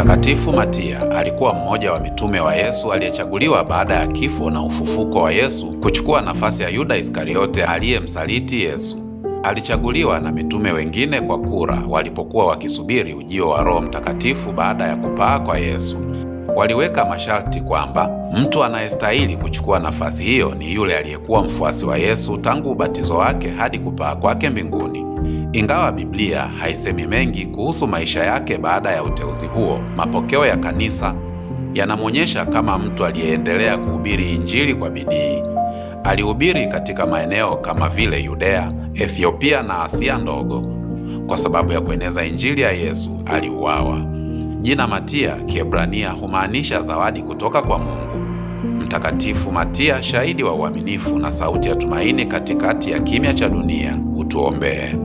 Mtakatifu Matia alikuwa mmoja wa mitume wa Yesu aliyechaguliwa baada ya kifo na ufufuko wa Yesu kuchukua nafasi ya Yuda Iskariote aliyemsaliti Yesu. Alichaguliwa na mitume wengine kwa kura walipokuwa wakisubiri ujio wa Roho Mtakatifu baada ya kupaa kwa Yesu. Waliweka masharti kwamba mtu anayestahili kuchukua nafasi hiyo ni yule aliyekuwa mfuasi wa Yesu tangu ubatizo wake hadi kupaa kwake mbinguni. Ingawa Biblia haisemi mengi kuhusu maisha yake baada ya uteuzi huo, mapokeo ya kanisa yanamwonyesha kama mtu aliyeendelea kuhubiri Injili kwa bidii. Alihubiri katika maeneo kama vile Yudea, Ethiopia na Asia Ndogo. Kwa sababu ya kueneza Injili ya Yesu, aliuawa. Jina Matia Kiebrania humaanisha zawadi kutoka kwa Mungu. Mtakatifu Matia, shahidi wa uaminifu na sauti ya tumaini katikati ya kimya cha dunia, utuombee.